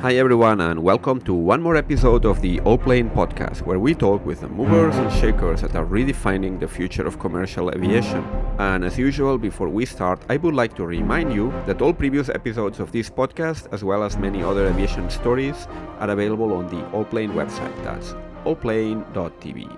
Hi everyone, and welcome to one more episode of the Allplane Podcast, where we talk with the movers and shakers that are redefining the future of commercial aviation. And as usual, before we start, I would like to remind you that all previous episodes of this podcast, as well as many other aviation stories, are available on the Allplane website. That's Allplane.tv,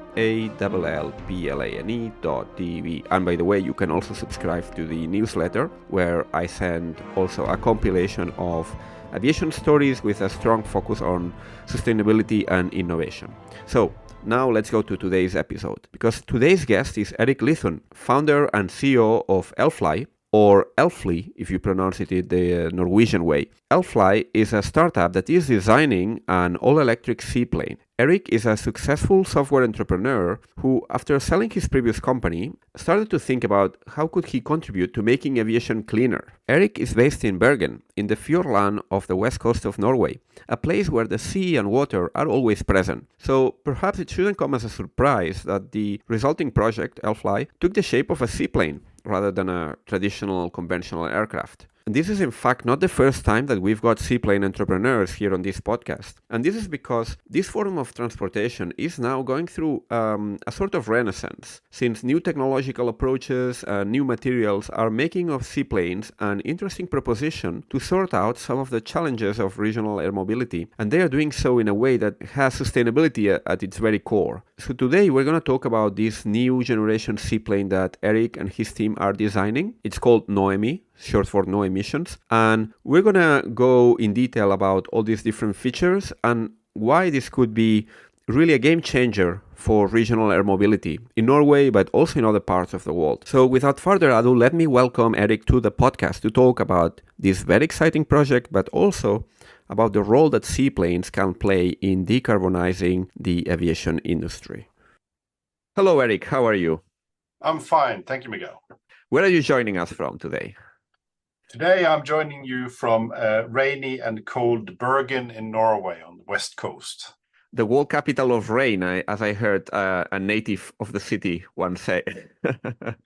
Allplane.tv. And by the way, you can also subscribe to the newsletter, where I send also a compilation of aviation stories with a strong focus on sustainability and innovation. So now let's go to today's episode, because today's guest is Erik Lithun, founder and CEO of Allfly, or Allfly if you pronounce it the Norwegian way. Allfly is a startup that is designing an all-electric seaplane. Erik is a successful software entrepreneur who, after selling his previous company, started to think about how could he contribute to making aviation cleaner. Erik is based in Bergen, in the fjordland of the west coast of Norway, a place where the sea and water are always present. So perhaps it shouldn't come as a surprise that the resulting project, Allfly, took the shape of a seaplane rather than a traditional conventional aircraft. And this is in fact not the first time that we've got seaplane entrepreneurs here on this podcast. And this is because this form of transportation is now going through a sort of renaissance, since new technological approaches and new materials are making of seaplanes an interesting proposition to sort out some of the challenges of regional air mobility. And they are doing so in a way that has sustainability at its very core. So today we're going to talk about this new generation seaplane that Erik and his team are designing. It's called Noemi, short for no emissions, and we're gonna go in detail about all these different features and why this could be really a game changer for regional air mobility in Norway, but also in other parts of the world. So without further ado, let me welcome Erik to the podcast to talk about this very exciting project, but also about the role that seaplanes can play in decarbonizing the aviation industry. Hello, Erik. How are you? I'm fine. Thank you, Miguel. Where are you joining us from today? Today, I'm joining you from rainy and cold Bergen in Norway on the west coast. The world capital of rain, as I heard a native of the city once say.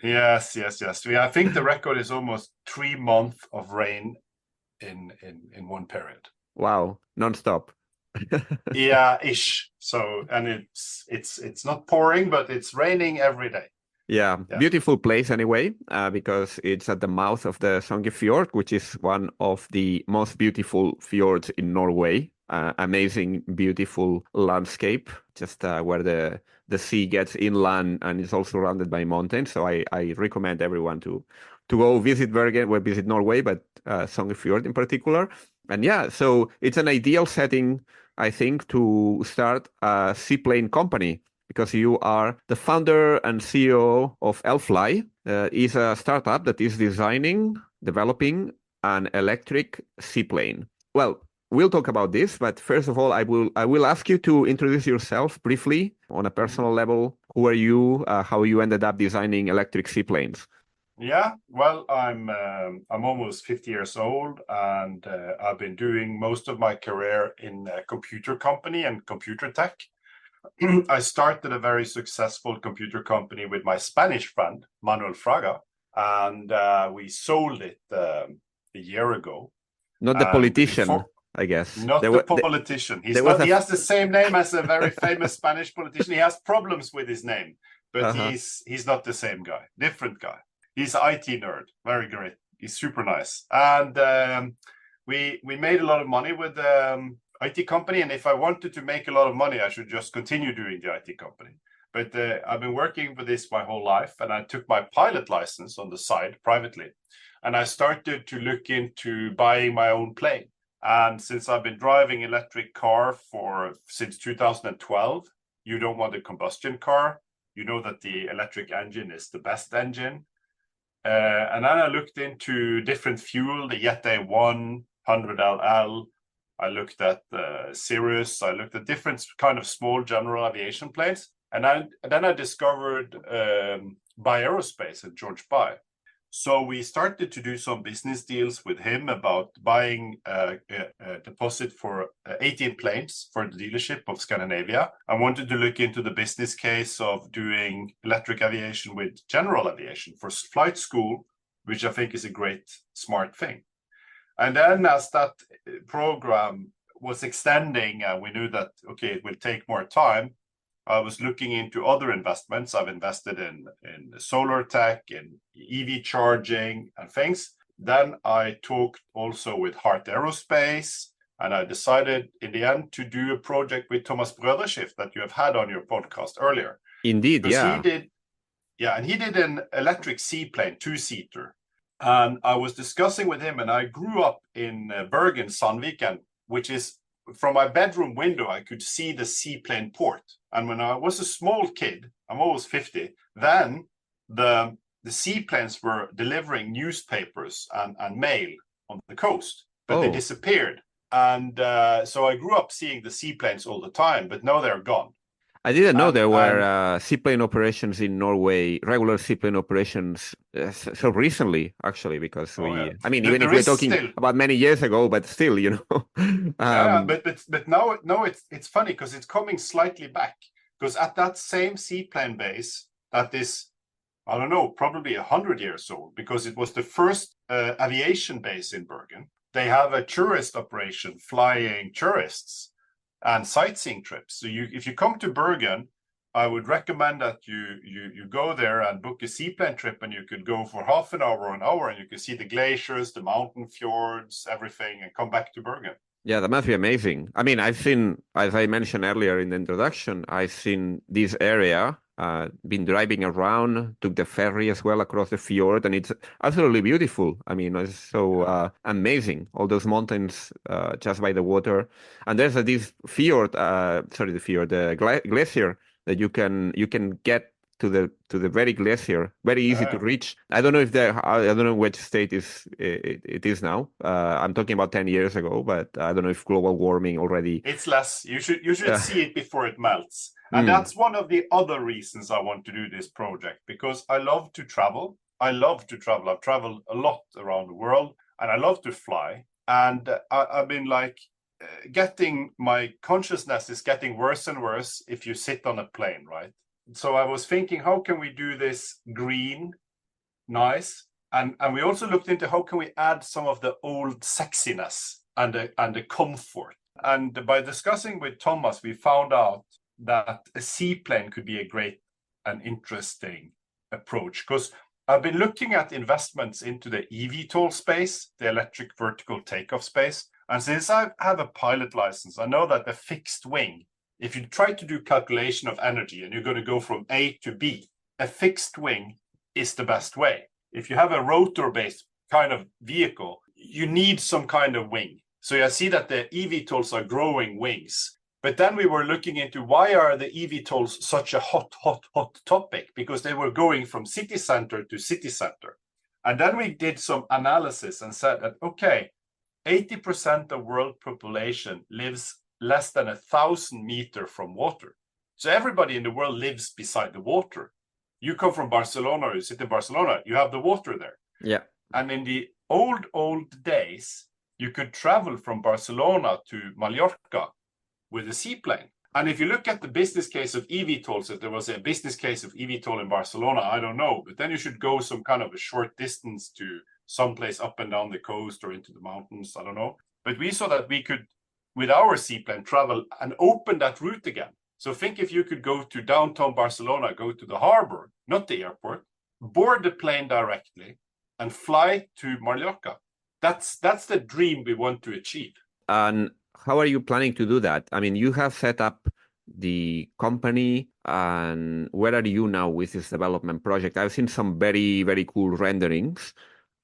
Yes. I think the record is almost 3 months of rain in one period. Wow, non-stop. Yeah, ish. So, and it's not pouring, but it's raining every day. Yeah, beautiful place anyway, because it's at the mouth of the Sandviken, which is one of the most beautiful fjords in Norway. Amazing, beautiful landscape, just where the sea gets inland and is also surrounded by mountains. So I recommend everyone to go visit Bergen, or visit Norway, but Sandviken in particular. And yeah, so it's an ideal setting, I think, to start a seaplane company, because you are the founder and CEO of Allfly. Is a startup that is developing an electric seaplane. Well, we'll talk about this, but first of all, I will ask you to introduce yourself briefly on a personal level. Who are you? How you ended up designing electric seaplanes? Yeah, well, I'm almost 50 years old, and I've been doing most of my career in a computer company and computer tech. I started a very successful computer company with my Spanish friend, Manuel Fraga, and we sold it a year ago. Not the politician, I guess. Not the politician. He has the same name as a very famous Spanish politician. He has problems with his name, but he's not the same guy. Different guy. He's an IT nerd. Very great. He's super nice. And we made a lot of money with IT company, and if I wanted to make a lot of money, I should just continue doing the IT company. But I've been working for this my whole life, and I took my pilot license on the side privately, and I started to look into buying my own plane. And since I've been driving electric car since 2012, you don't want a combustion car. You know that the electric engine is the best engine. And then I looked into different fuel, the Yeti 100LL. I looked at Cirrus. I looked at different kind of small general aviation planes. And then I discovered By Aerospace at George By. So we started to do some business deals with him about buying a deposit for 18 planes for the dealership of Scandinavia. I wanted to look into the business case of doing electric aviation with general aviation for flight school, which I think is a great, smart thing. And then as that program was extending and we knew that, okay, it will take more time, I was looking into other investments. I've invested in solar tech, in EV charging and things. Then I talked also with Heart Aerospace, and I decided in the end to do a project with Thomas Brøderschift that you have had on your podcast earlier. Indeed, yeah. He did an electric seaplane, 2-seater. And I was discussing with him, and I grew up in Bergen, Sandviken, which is, from my bedroom window, I could see the seaplane port. And when I was a small kid, I'm almost 50, then the seaplanes were delivering newspapers and mail on the coast, but they disappeared. And so I grew up seeing the seaplanes all the time, but now they're gone. I didn't know there were seaplane operations in Norway, regular seaplane operations, so recently, actually, because I mean, even if we're talking about many years ago, but still, you know. But now it's funny because it's coming slightly back, because at that same seaplane base, that is, I don't know, probably 100 years old, because it was the first aviation base in Bergen. They have a tourist operation flying tourists and sightseeing trips. So if you come to Bergen, I would recommend that you go there and book a seaplane trip, and you could go for half an hour or an hour, and you can see the glaciers, the mountain fjords, everything, and come back to Bergen. Yeah, that must be amazing. I mean, I've seen, as I mentioned earlier in the introduction, I've seen this area, been driving around, took the ferry as well across the fjord, and it's absolutely beautiful. I mean, it's so amazing, all those mountains just by the water. And there's this fjord, the glacier that you can get to the very glacier, very easy to reach. I don't know if I don't know which state it is now. I'm talking about 10 years ago, but I don't know if global warming already. It's less. You should see it before it melts. And that's one of the other reasons I want to do this project, because I love to travel. I've traveled a lot around the world, and I love to fly. And I've been like, getting my consciousness is getting worse and worse if you sit on a plane, right? So I was thinking, how can we do this green, nice? And we also looked into how can we add some of the old sexiness and the comfort. And by discussing with Thomas, we found out that a seaplane could be a great and interesting approach, because I've been looking at investments into the eVTOL space, the electric vertical takeoff space. And since I have a pilot license, I know that a fixed wing, if you try to do calculation of energy and you're going to go from A to B, a fixed wing is the best way. If you have a rotor-based kind of vehicle, you need some kind of wing. So I see that the eVTOLs are growing wings. But then we were looking into why are the eVTOLs such a hot topic? Because they were going from city center to city center. And then we did some analysis and said that, okay, 80% of world population lives less than 1,000 meters from water. So everybody in the world lives beside the water. You come from Barcelona, or you sit in Barcelona, you have the water there. Yeah. And in the old days, you could travel from Barcelona to Mallorca with a seaplane. And if you look at the business case of eVTOLs, if there was a business case of eVTOL in Barcelona, I don't know, but then you should go some kind of a short distance to someplace up and down the coast or into the mountains, I don't know. But we saw that we could, with our seaplane, travel and open that route again. So think if you could go to downtown Barcelona, go to the harbor, not the airport, board the plane directly and fly to Mallorca. That's the dream we want to achieve. And how are you planning to do that? I mean, you have set up the company, and where are you now with this development project? I've seen some very, very cool renderings,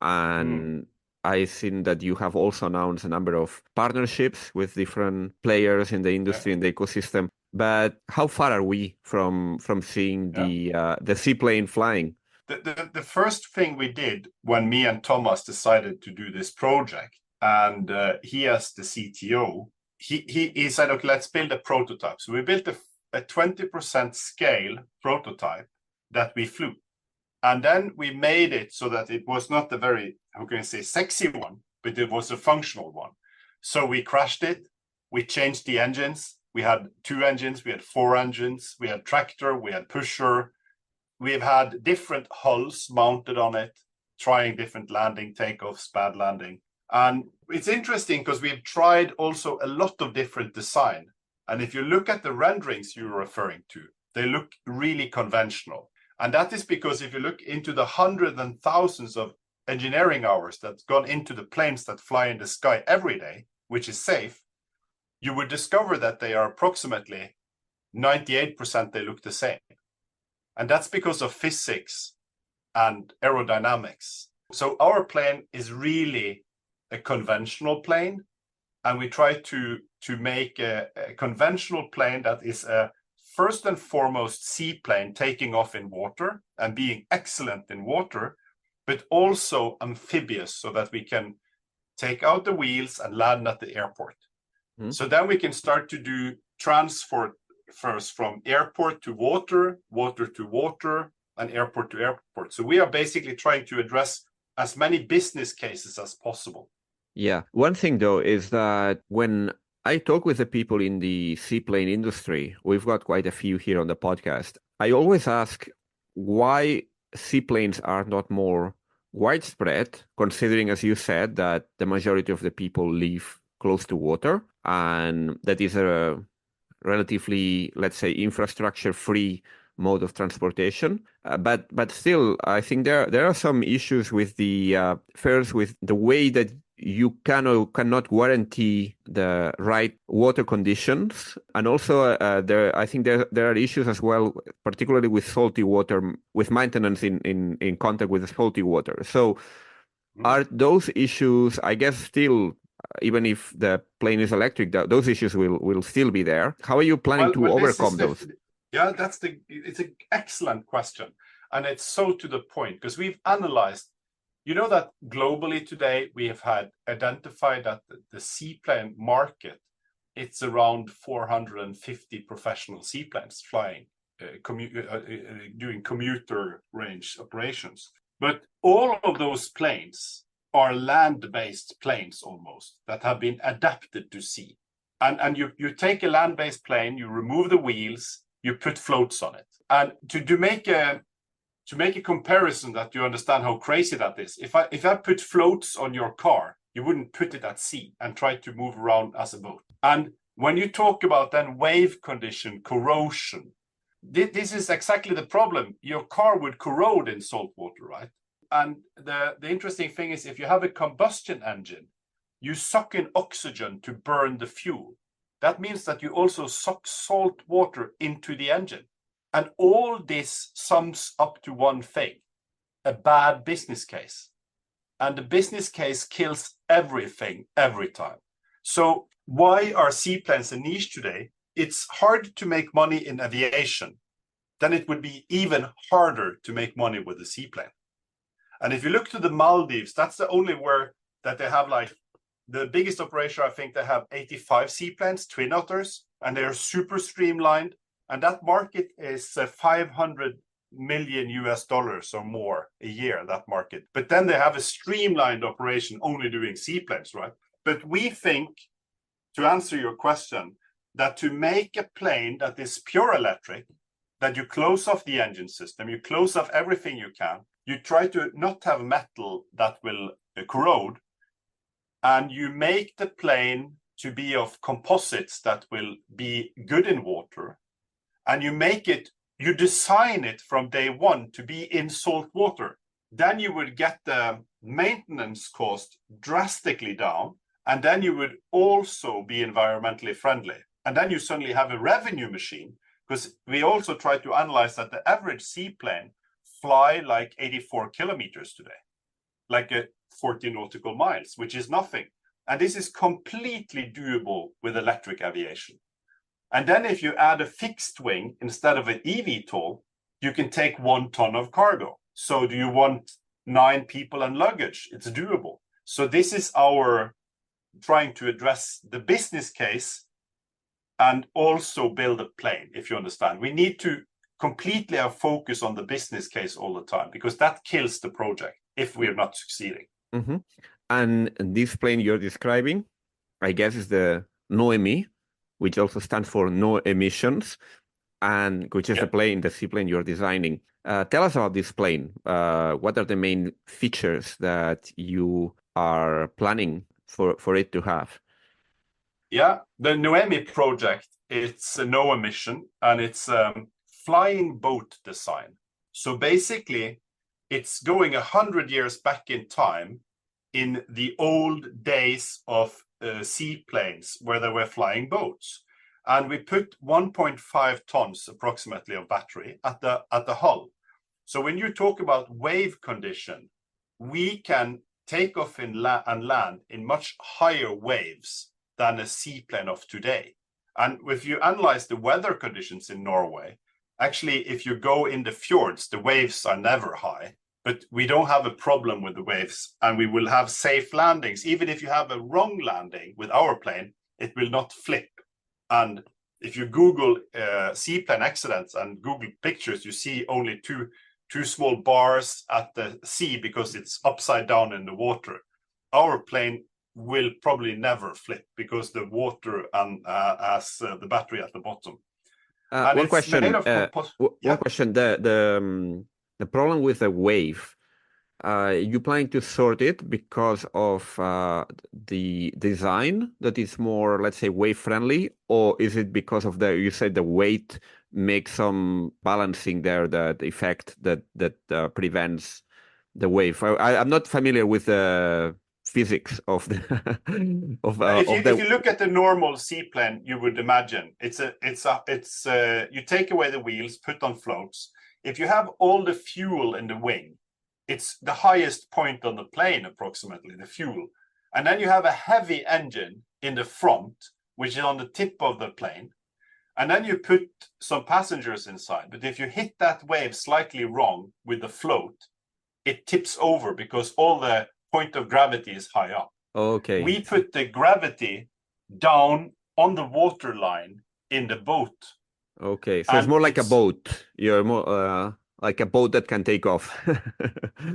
and I've seen that you have also announced a number of partnerships with different players in the industry and the ecosystem. But how far are we from seeing the seaplane flying? The first thing we did when me and Thomas decided to do this project, and he as the CTO, he said, okay, let's build a prototype. So we built a 20% scale prototype that we flew. And then we made it so that it was not a very, how can I say, sexy one, but it was a functional one. So we crashed it. We changed the engines. We had 2 engines. We had 4 engines. We had tractor. We had pusher. We've had different hulls mounted on it, trying different landing, takeoffs, bad landing. And it's interesting because we've tried also a lot of different design. And if you look at the renderings you're referring to, they look really conventional. And that is because if you look into the hundreds and thousands of engineering hours that's gone into the planes that fly in the sky every day, which is safe, you would discover that they are approximately 98% they look the same. And that's because of physics and aerodynamics. So our plane is really a conventional plane, and we try to make a conventional plane that is a first and foremost seaplane taking off in water and being excellent in water, but also amphibious so that we can take out the wheels and land at the airport. So then we can start to do transport first from airport to water, water to water, and airport to airport. So we are basically trying to address as many business cases as possible. Yeah. One thing, though, is that when I talk with the people in the seaplane industry, we've got quite a few here on the podcast, I always ask why seaplanes are not more widespread, considering, as you said, that the majority of the people live close to water, and that is a relatively, let's say, infrastructure-free mode of transportation. But still, I think there are some issues with the first with the way that you cannot guarantee the right water conditions, and also I think there are issues as well, particularly with salty water, with maintenance in contact with the salty water. So are those issues, I guess, still, even if the plane is electric, those issues will still be there? How are you planning to overcome those? Yeah, it's an excellent question. And it's so to the point, because we've analyzed, you know, that globally today we have had identified that the seaplane market, it's around 450 professional seaplanes flying, doing commuter range operations. But all of those planes are land-based planes almost that have been adapted to sea. And you take a land-based plane, you remove the wheels, you put floats on it. And to make a comparison that you understand how crazy that is, if I put floats on your car, you wouldn't put it at sea and try to move around as a boat. And when you talk about then wave condition, corrosion, this is exactly the problem. Your car would corrode in salt water, right? And the interesting thing is, if you have a combustion engine, you suck in oxygen to burn the fuel. That means that you also suck salt water into the engine. And all this sums up to one thing: a bad business case. And the business case kills everything every time. So why are seaplanes a niche today? It's hard to make money in aviation. Then it would be even harder to make money with a seaplane. And if you look to the Maldives, that's the only where that they have like the biggest operation. I think they have 85 seaplanes, twin otters, and they are super streamlined. And that market is 500 million US dollars or more a year, that market. But then they have a streamlined operation only doing seaplanes, right? But we think, to answer your question, that to make a plane that is pure electric, that you close off the engine system, you close off everything you can, you try to not have metal that will corrode, and you make the plane to be of composites that will be good in water, and you design it from day one to be in salt water, then you would get the maintenance cost drastically down, and then you would also be environmentally friendly. And then you suddenly have a revenue machine, because we also try to analyze that the average seaplane fly like 84 kilometers today, like 40 nautical miles, which is nothing. And this is completely doable with electric aviation. And then if you add a fixed wing instead of an eVTOL, you can take 1 ton of cargo. So do you want 9 people and luggage? It's doable. So this is our trying to address the business case and also build a plane, if you understand. We need to completely have focus on the business case all the time, because that kills the project if we're not succeeding. Mm-hmm. And this plane you're describing, I guess, is the NOEMI, which also stands for no emissions, and which is the seaplane you're designing. Tell us about this plane. What are the main features that you are planning for it to have? Yeah, the Noemi project, it's a NOAA mission, and it's flying boat design. So basically, it's going 100 years back in time in the old days of seaplanes where they were flying boats. And we put 1.5 tons approximately of battery at the hull. So when you talk about wave condition, we can take off and land in much higher waves than a seaplane of today. And if you analyze the weather conditions in Norway, actually, if you go in the fjords, the waves are never high, but we don't have a problem with the waves, and we will have safe landings. Even if you have a wrong landing with our plane, it will not flip. And if you Google seaplane accidents and Google pictures, you see only two small bars at the sea because it's upside down in the water. Our plane will probably never flip because the water has the battery at the bottom. One question. One question. The problem with the wave. You planning to sort it because of the design that is more, let's say, wave friendly, or is it because of you said the weight makes some balancing there, the effect that prevents the wave? I'm not familiar with the physics of the if you look at the normal seaplane, you would imagine it's you take away the wheels, put on floats. If you have all the fuel in the wing, it's the highest point on the plane, approximately, the fuel. And then you have a heavy engine in the front, which is on the tip of the plane. And then you put some passengers inside. But if you hit that wave slightly wrong with the float, it tips over because all the point of gravity is high up. Okay. We put the gravity down on the water line in the boat. Okay. So it's more like a boat. You're more... like a boat that can take off.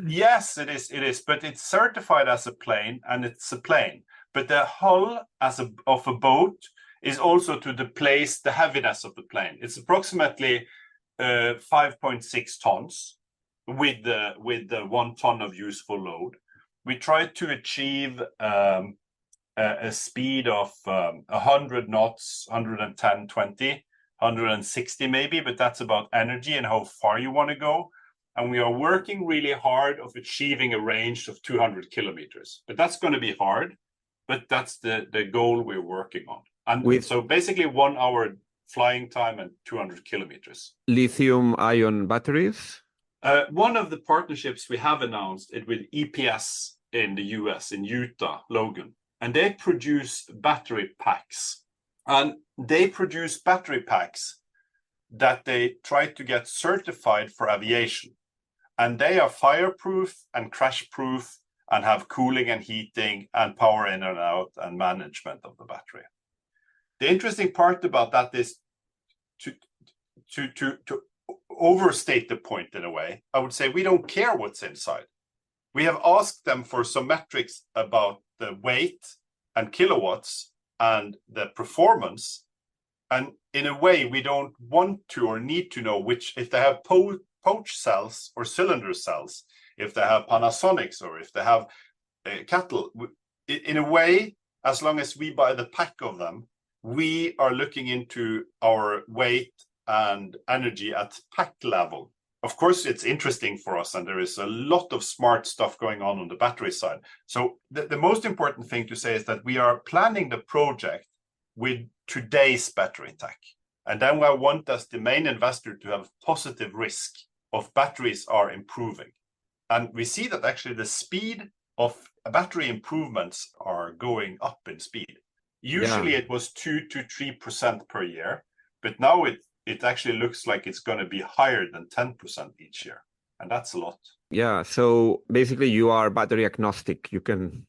Yes, it is. But it's certified as a plane, and it's a plane. But the hull of a boat is also to displace the heaviness of the plane. It's approximately 5.6 tons with the 1 ton of useful load. We try to achieve a speed of 100 knots, 110, 20. 160 maybe, but that's about energy and how far you want to go. And we are working really hard of achieving a range of 200 kilometers. But that's going to be hard, but that's the goal we're working on. And so basically 1 hour flying time and 200 kilometers. Lithium-ion batteries? One of the partnerships we have announced it with EPS in the US, in Utah, Logan. And they produce battery packs. And they produce battery packs that they try to get certified for aviation. And they are fireproof and crash-proof and have cooling and heating and power in and out and management of the battery. The interesting part about that is to overstate the point in a way. I would say we don't care what's inside. We have asked them for some metrics about the weight and kilowatts and the performance, and in a way we don't want to or need to know if they have pouch cells or cylinder cells, if they have Panasonics or if they have cattle. In a way, as long as we buy the pack of them, we are looking into our weight and energy at pack level. Of course, it's interesting for us, and there is a lot of smart stuff going on the battery side. So the most important thing to say is that we are planning the project with today's battery tech. And then I want as the main investor to have positive risk of batteries are improving. And we see that actually the speed of battery improvements are going up in speed. Usually it was 2 to 3% per year, but now it actually looks like it's going to be higher than 10% each year. And that's a lot. Yeah. So basically you are battery agnostic. You can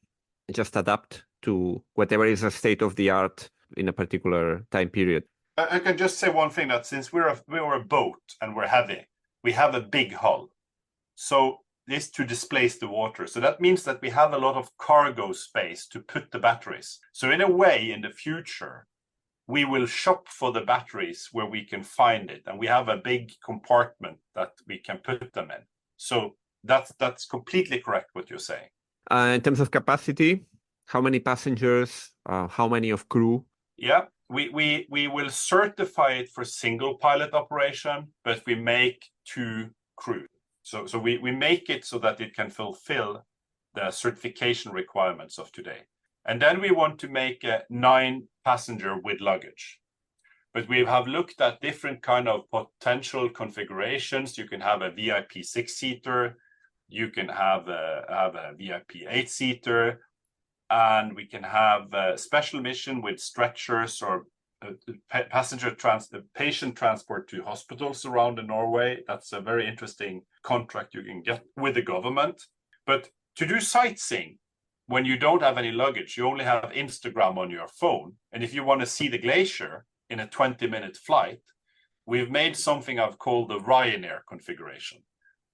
just adapt to whatever is a state of the art in a particular time period. I can just say one thing, that since we're a boat and we're heavy, we have a big hull. So this to displace the water. So that means that we have a lot of cargo space to put the batteries. So in a way, in the future, we will shop for the batteries where we can find it. And we have a big compartment that we can put them in. So that's completely correct what you're saying. In terms of capacity, how many passengers, how many of crew? Yeah, we will certify it for single pilot operation, but we make 2 crew. So we make it so that it can fulfill the certification requirements of today. And then we want to make a 9 passenger with luggage. But we have looked at different kind of potential configurations. You can have a VIP 6-seater, you can have a VIP 8-seater, and we can have a special mission with stretchers or patient transport to hospitals around in Norway. That's a very interesting contract you can get with the government. But to do sightseeing, when you don't have any luggage, you only have Instagram on your phone. And if you want to see the glacier in a 20-minute flight, we've made something I've called the Ryanair configuration.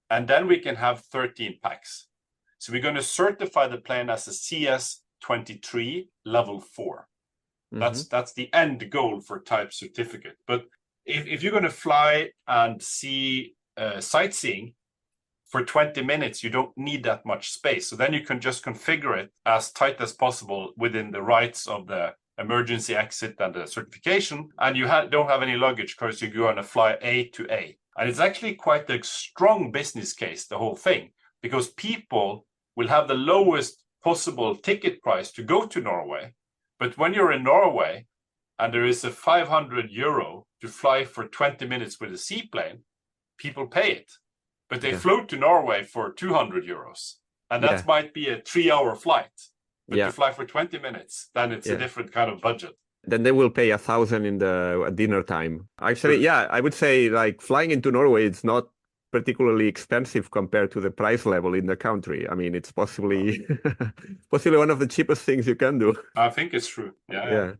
And then we can have 13 packs. So we're going to certify the plane as a CS23 level 4. That's the end goal for type certificate. But if you're going to fly and see sightseeing for 20 minutes, you don't need that much space. So then you can just configure it as tight as possible within the rights of the emergency exit and the certification. And you don't have any luggage because you're going to fly A to A. And it's actually quite a strong business case, the whole thing, because people will have the lowest possible ticket price to go to Norway. But when you're in Norway and there is a 500 euro to fly for 20 minutes with a seaplane, people pay it. But they flew to Norway for 200 euros. And that might be a 3-hour flight. But you fly for 20 minutes, then it's a different kind of budget. Then they will pay 1,000 in the dinner time. Actually, I would say like flying into Norway, it's not particularly expensive compared to the price level in the country. I mean, it's possibly one of the cheapest things you can do. I think it's true. Yeah.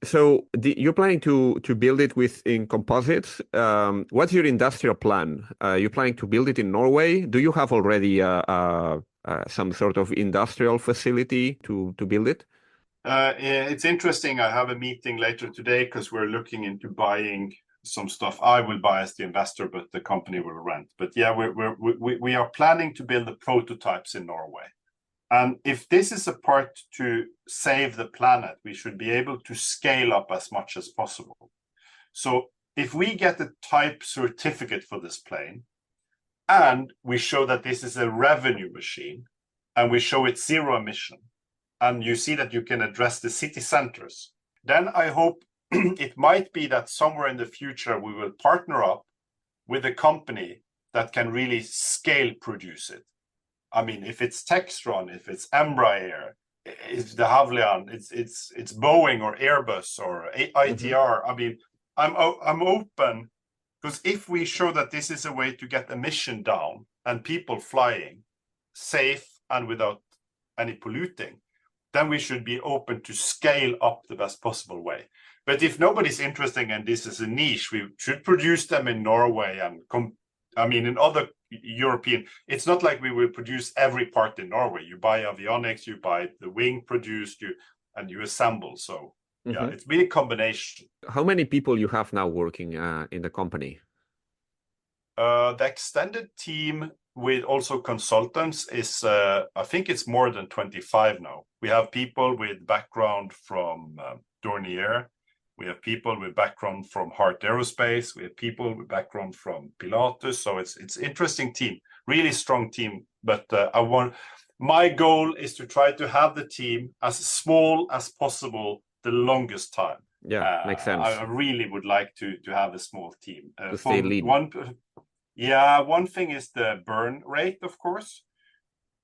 So you're planning to build it in composites. What's your industrial plan? You're planning to build it in Norway? Do you have already some sort of industrial facility to build it? It's interesting. I have a meeting later today because we're looking into buying some stuff. I will buy as the investor, but the company will rent. But yeah, we are planning to build the prototypes in Norway. And if this is a part to save the planet, we should be able to scale up as much as possible. So if we get a type certificate for this plane, and we show that this is a revenue machine, and we show it's zero emission, and you see that you can address the city centers, then I hope it might be that somewhere in the future we will partner up with a company that can really scale produce it. I mean, if it's Textron, if it's Embraer, it's de Havilland, it's Boeing or Airbus or ITR. I mean, I'm open, because if we show that this is a way to get emission down and people flying safe and without any polluting, then we should be open to scale up the best possible way. But if nobody's interested and this is a niche, we should produce them in Norway and in other European. It's not like we will produce every part in Norway. You buy avionics, you buy the wing produced, and you assemble. So it's been a combination. How many people you have now working in the company? The extended team with also consultants is, I think it's more than 25 now. We have people with background from Dornier. We have people with background from Heart Aerospace. We have people with background from Pilatus. So it's interesting team, really strong team. But my goal is to try to have the team as small as possible the longest time. Yeah, makes sense. I really would like to have a small team. To stay lean. One thing is the burn rate, of course.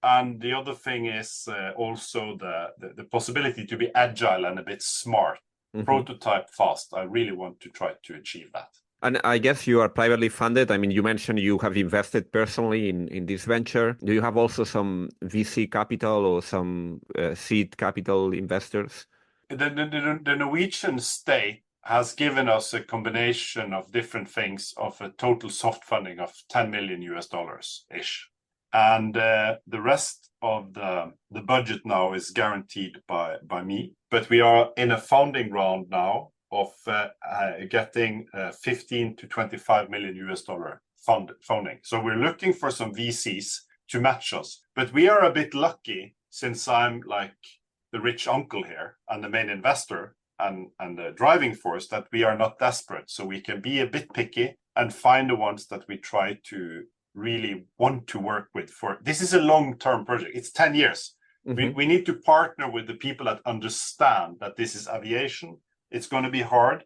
And the other thing is also the possibility to be agile and a bit smart. Prototype fast. I really want to try to achieve that. And I guess you are privately funded. I mean, you mentioned you have invested personally in this venture. Do you have also some VC capital or some seed capital investors? The Norwegian state has given us a combination of different things of a total soft funding of $10 million ish. And the rest of the budget now is guaranteed by me. But we are in a funding round now of getting $15 to $25 million funding. So we're looking for some VCs to match us. But we are a bit lucky, since I'm like the rich uncle here and the main investor and the driving force, that we are not desperate. So we can be a bit picky and find the ones that we try to really want to work with. For this is a long-term project. It's 10 years. We need to partner with the people that understand that this is aviation. It's going to be hard,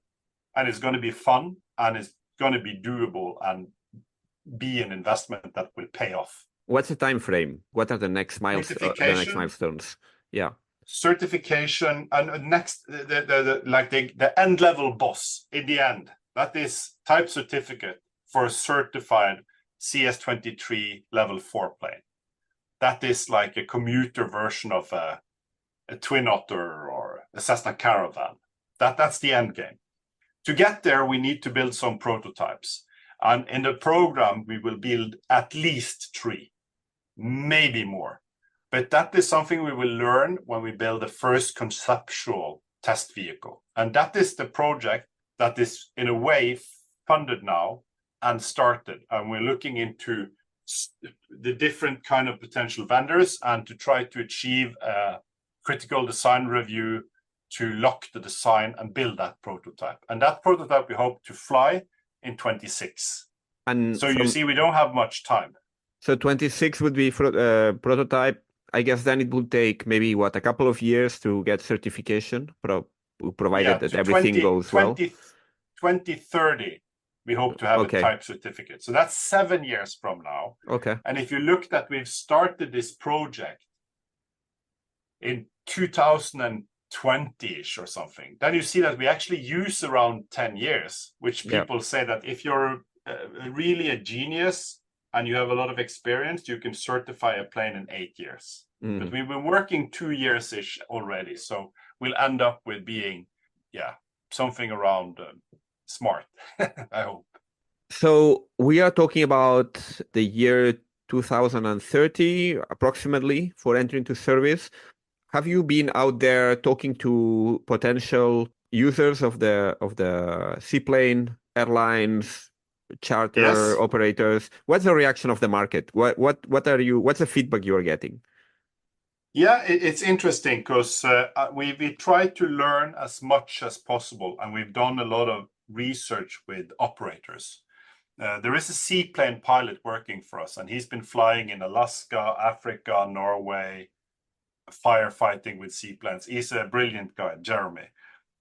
and it's going to be fun, and it's going to be doable, and be an investment that will pay off. What's the time frame? What are the next milestones? Yeah. Certification, and next the end level boss in the end. That is type certificate for a certified CS23 level 4 plane. That is like a commuter version of a Twin Otter or a Cessna Caravan. That's the end game. To get there, we need to build some prototypes. And in the program, we will build at least 3, maybe more. But that is something we will learn when we build the first conceptual test vehicle. And that is the project that is, in a way, funded now and started. And we're looking into the different kind of potential vendors and to try to achieve a critical design review to lock the design and build that prototype. And that prototype we hope to fly in 26. And so you see, we don't have much time. So 26 would be for prototype. I guess then it would take maybe a couple of years to get certification, provided that everything goes well. 2030, we hope to have a type certificate. So that's 7 years from now. Okay. And if you look that we've started this project in 2020-ish or something, then you see that we actually use around 10 years, which people say that if you're really a genius and you have a lot of experience, you can certify a plane in 8 years. But we've been working 2 years-ish already. So we'll end up with being, something around smart, I hope. So we are talking about the year 2030 approximately for entering into service. Have you been out there talking to potential users of the seaplane, airlines, charter operators? What's the reaction of the market? What's the feedback you are getting? Yeah, it's interesting because we try to learn as much as possible, and we've done a lot of research with operators. There is a seaplane pilot working for us, and he's been flying in Alaska, Africa, Norway, firefighting with seaplanes. He's a brilliant guy, Jeremy.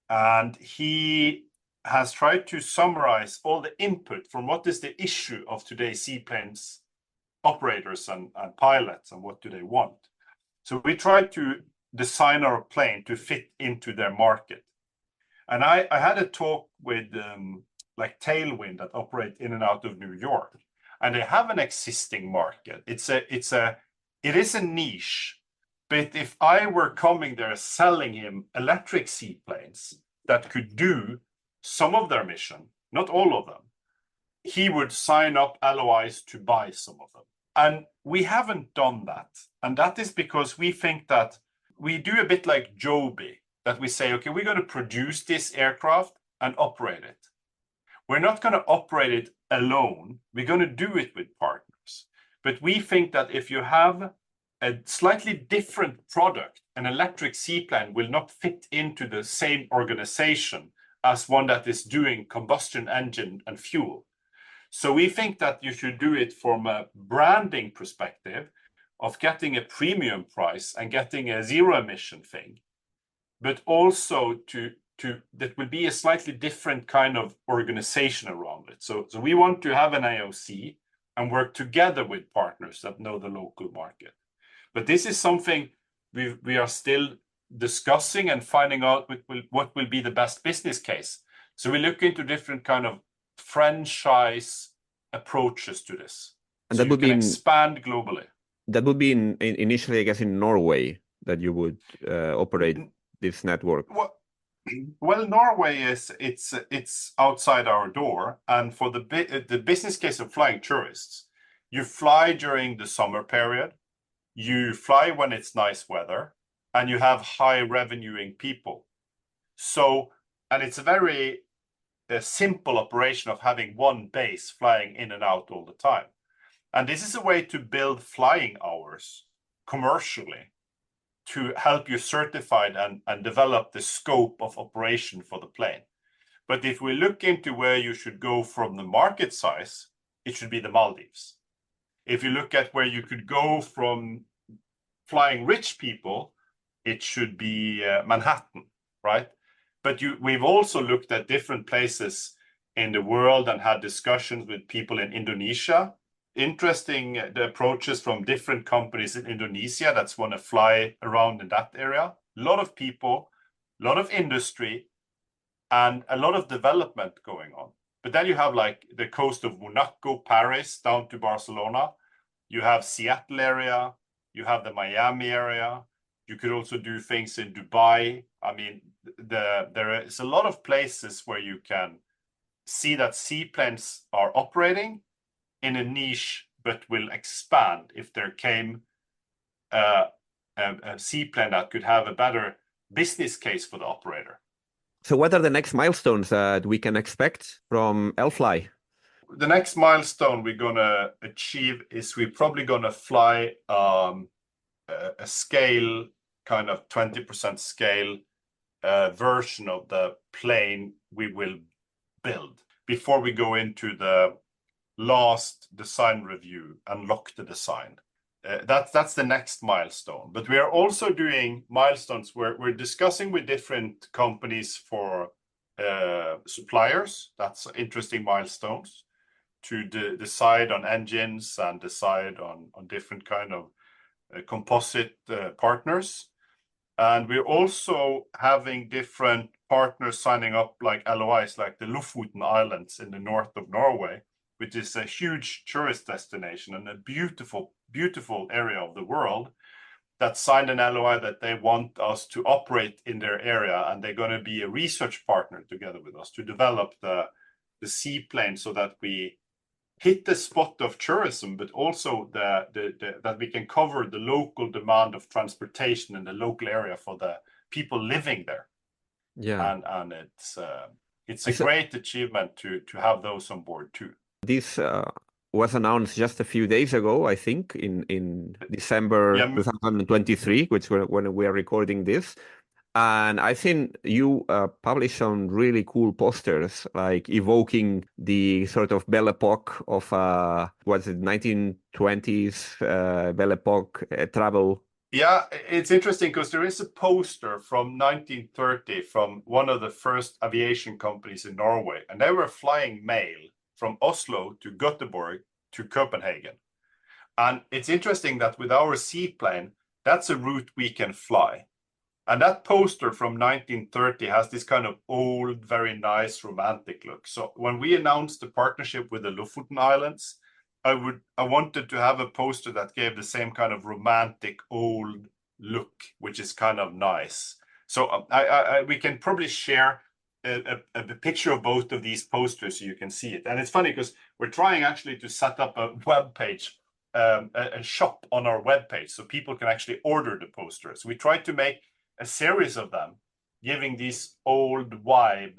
And he has tried to summarize all the input from what is the issue of today's seaplanes operators and pilots, and what do they want. So we try to design our plane to fit into their market. And I had a talk with like Tailwind that operate in and out of New York, and they have an existing market. It is a niche, but if I were coming there selling him electric seaplanes that could do some of their mission, not all of them, he would sign up LOIs to buy some of them. And we haven't done that. And that is because we think that we do a bit like Joby, that we say, okay, we're going to produce this aircraft and operate it. We're not going to operate it alone. We're going to do it with partners. But we think that if you have a slightly different product, an electric seaplane will not fit into the same organization as one that is doing combustion engine and fuel. So we think that you should do it from a branding perspective of getting a premium price and getting a zero emission thing, but also to that will be a slightly different kind of organization around it. So we want to have an AOC and work together with partners that know the local market. But this is something we are still discussing and finding out what will be the best business case. So we look into different kind of franchise approaches to this, and so that would expand globally. That would be initially, I guess, in Norway that you would operate this network. Well, Norway it's outside our door, and for the business case of flying tourists, you fly during the summer period, you fly when it's nice weather, and you have high revenuing people. So, and it's a very simple operation of having one base flying in and out all the time. And this is a way to build flying hours commercially to help you certify and develop the scope of operation for the plane. But if we look into where you should go from the market size, it should be the Maldives. If you look at where you could go from flying rich people, it should be Manhattan, right? But we've also looked at different places in the world and had discussions with people in Indonesia. Interesting the approaches from different companies in Indonesia that want to fly around in that area. A lot of people, a lot of industry, and a lot of development going on. But then you have like the coast of Monaco, Paris, down to Barcelona. You have Seattle area. You have the Miami area. You could also do things in Dubai. I mean, there is a lot of places where you can see that seaplanes are operating in a niche, but will expand if there came a seaplane that could have a better business case for the operator. So what are the next milestones that we can expect from Allfly? The next milestone we're going to achieve is we're probably going to fly a scale, kind of 20% scale version of the plane we will build before we go into the last design review and lock the design. That's the next milestone. But we are also doing milestones where we're discussing with different companies for suppliers. That's interesting milestones to decide on engines and decide on different kind of composite partners. And we're also having different partners signing up like LOIs, like the Lithun Islands in the north of Norway, which is a huge tourist destination and a beautiful, beautiful area of the world, that signed an LOI that they want us to operate in their area. And they're going to be a research partner together with us to develop the seaplane so that we hit the spot of tourism, but also that we can cover the local demand of transportation in the local area for the people living there. Yeah. And it's a great achievement to have those on board too. This was announced just a few days ago, I think, in December 2023, which when we are recording this. And I think you published some really cool posters, like evoking the sort of Belle Epoque of, 1920s Belle Epoque travel. Yeah, it's interesting because there is a poster from 1930 from one of the first aviation companies in Norway, and they were flying mail from Oslo to Gothenburg to Copenhagen. And it's interesting that with our seaplane, that's a route we can fly. And that poster from 1930 has this kind of old, very nice, romantic look. So when we announced the partnership with the Lofoten Islands, I wanted to have a poster that gave the same kind of romantic, old look, which is kind of nice. So we can probably share a picture of both of these posters so you can see it. And it's funny because we're trying actually to set up a web page, a shop on our web page, so people can actually order the posters. We tried to make a series of them, giving this old vibe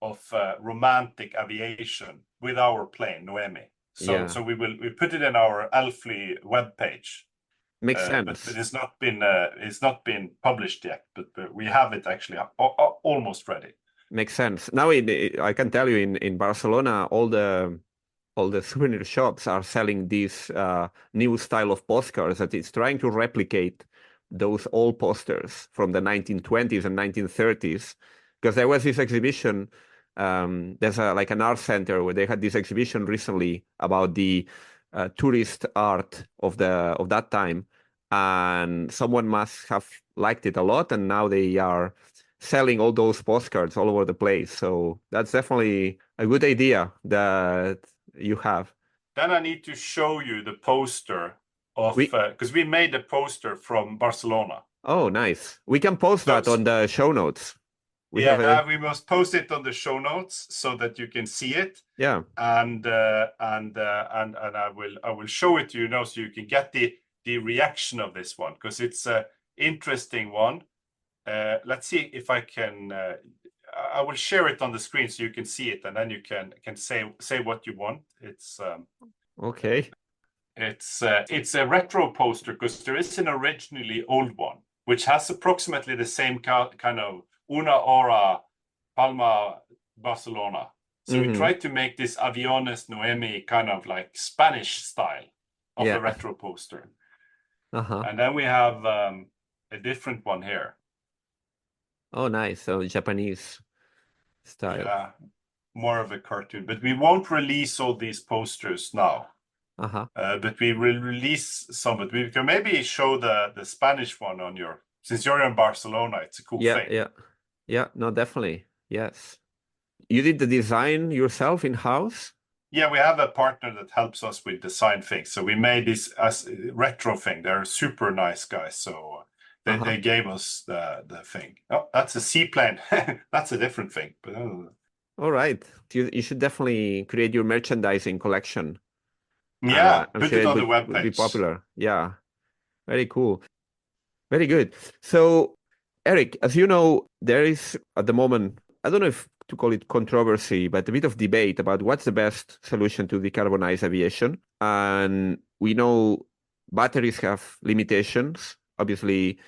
of romantic aviation with our plane, Noemi. So we put it in our Allplane web page. Makes sense. But it's not been published yet. But we have it actually almost ready. Makes sense. Now I can tell you in Barcelona, all the souvenir shops are selling this new style of postcards that is trying to replicate those old posters from the 1920s and 1930s. Because there was this exhibition. There's like an art center where they had this exhibition recently about the tourist art of that time, and someone must have liked it a lot, and now they are selling all those postcards all over the place. So that's definitely a good idea that you have. Then I need to show you the poster of because we made a poster from Barcelona. Oh, nice. We can post that on the show notes. We must post it on the show notes so that you can see it. Yeah. And I will show it to you now so you can get the reaction of this one, because it's an interesting one. Let's see if I can. I will share it on the screen so you can see it, and then you can say what you want. It's okay. It's a retro poster because there is an originally old one which has approximately the same kind of Una Hora Palma Barcelona. So we tried to make this Aviones Noemi kind of like Spanish style of a retro poster. And then we have a different one here. Oh, nice. So Japanese style. Yeah, more of a cartoon. But we won't release all these posters now. But we will release some. But we can maybe show the Spanish one on since you're in Barcelona, it's a cool thing. Yeah, no, definitely. Yes. You did the design yourself in-house? Yeah, we have a partner that helps us with design things. So we made this as a retro thing. They're super nice guys. So they gave us the thing. Oh, that's a seaplane. That's a different thing. But all right. You should definitely create your merchandising collection. Yeah, I'm put sure it on the webpage. Would be popular. Yeah, very cool. Very good. So, Eric, as you know, there is at the moment, I don't know if to call it controversy, but a bit of debate about what's the best solution to decarbonize aviation. And we know batteries have limitations. Obviously,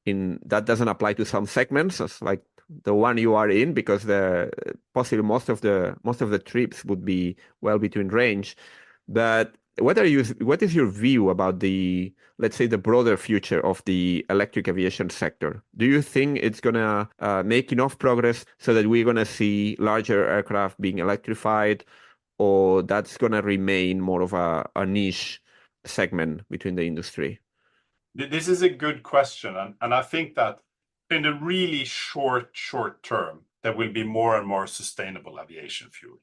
that doesn't apply to some segments, as like the one you are in, because possibly most of the trips would be well between range. But what is your view about let's say, the broader future of the electric aviation sector? Do you think it's gonna make enough progress so that we're gonna see larger aircraft being electrified, or that's gonna remain more of a niche segment between the industry? This is a good question, and I think that in the really short term, there will be more and more sustainable aviation fuel.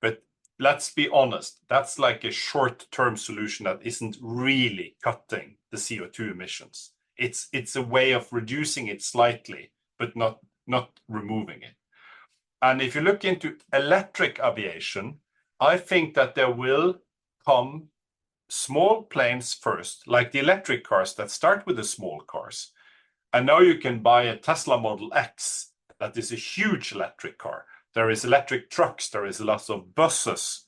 But let's be honest, that's like a short-term solution that isn't really cutting the CO2 emissions. It's a way of reducing it slightly, but not removing it. And if you look into electric aviation, I think that there will come small planes first, like the electric cars that start with the small cars. And now you can buy a Tesla Model X that is a huge electric car. There is electric trucks, there is lots of buses,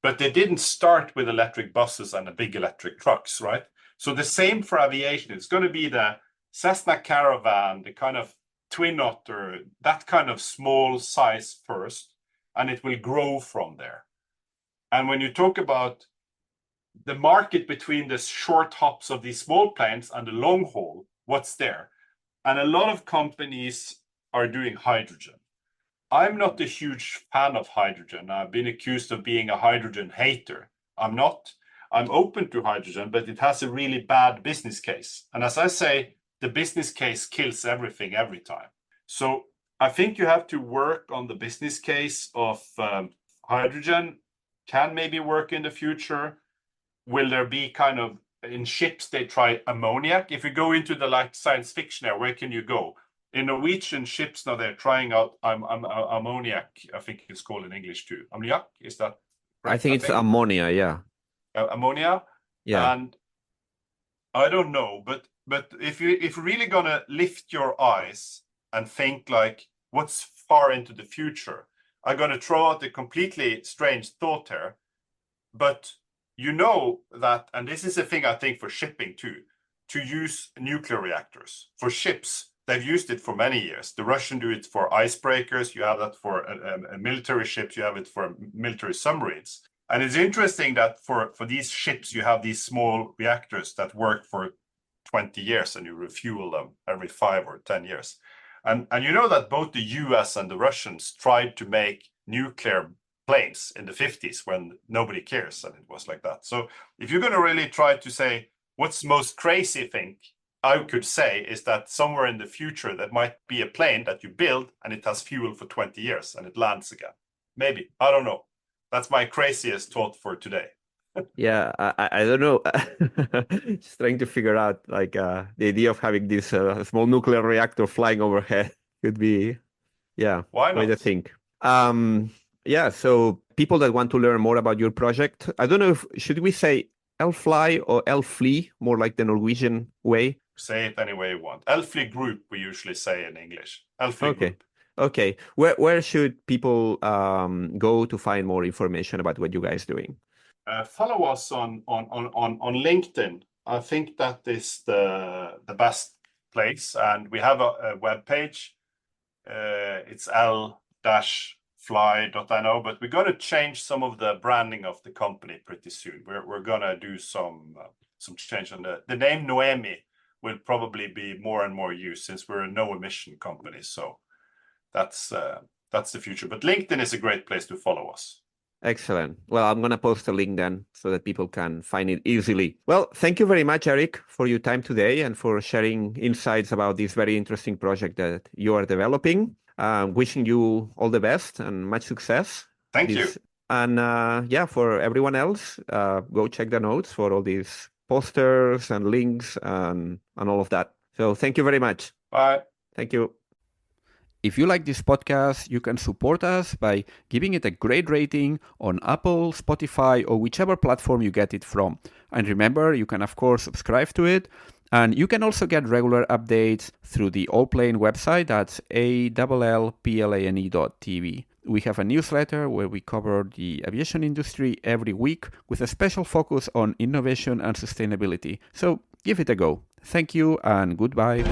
but they didn't start with electric buses and the big electric trucks, right? So the same for aviation. It's going to be the Cessna Caravan, the kind of Twin Otter, that kind of small size first, and it will grow from there. And when you talk about the market between the short hops of these small planes and the long haul, what's there? And a lot of companies are doing hydrogen. I'm not a huge fan of hydrogen. I've been accused of being a hydrogen hater. I'm not. I'm open to hydrogen, but it has a really bad business case. And as I say, the business case kills everything every time. So I think you have to work on the business case of hydrogen. Can maybe work in the future. Will there be kind of, in ships, they try ammonia? If you go into the like science fiction area, where can you go? In Norwegian ships now, they're trying out ammoniac, I think it's called in English too. Ammoniac, is that correct? I think it's ammonia, yeah. Ammonia? Yeah. And I don't know, but if you're really gonna lift your eyes and think like, what's far into the future? I'm gonna throw out a completely strange thought here, but you know that, and this is a thing I think for shipping too, to use nuclear reactors. For ships, they've used it for many years. The Russians do it for icebreakers. You have that for military ships. You have it for military submarines. And it's interesting that for these ships, you have these small reactors that work for 20 years and you refuel them every 5 or 10 years. And you know that both the US and the Russians tried to make nuclear planes in the 50s when nobody cares, and it was like that. So if you're going to really try to say what's the most crazy thing I could say is that somewhere in the future there might be a plane that you build and it has fuel for 20 years and it lands again. Maybe. I don't know. That's my craziest thought for today. Yeah, I don't know. Just trying to figure out like the idea of having this small nuclear reactor flying overhead could be, yeah, why not? Way to think. Yeah, so people that want to learn more about your project, I don't know should we say Elfly or Elfly, more like the Norwegian way? Say it any way you want. Elfly Group, we usually say in English. Elfly Group. Okay. Where should people go to find more information about what you guys are doing? Follow us on LinkedIn. I think that is the best place, and we have a web page. It's l-fly.no, but we're going to change some of the branding of the company pretty soon. We're going to do some change on the name. Noemi will probably be more and more used since we're a no emission company. So that's the future. But LinkedIn is a great place to follow us. Excellent. Well, I'm going to post a link then so that people can find it easily. Well, thank you very much, Eric, for your time today and for sharing insights about this very interesting project that you are developing. Wishing you all the best and much success. Thank you. And for everyone else, go check the notes for all these posters and links and all of that. So thank you very much. Bye. Thank you. If you like this podcast, you can support us by giving it a great rating on Apple, Spotify, or whichever platform you get it from. And remember, you can, of course, subscribe to it. And you can also get regular updates through the Allplane website. That's Allplane.tv. We have a newsletter where we cover the aviation industry every week with a special focus on innovation and sustainability. So give it a go. Thank you and goodbye.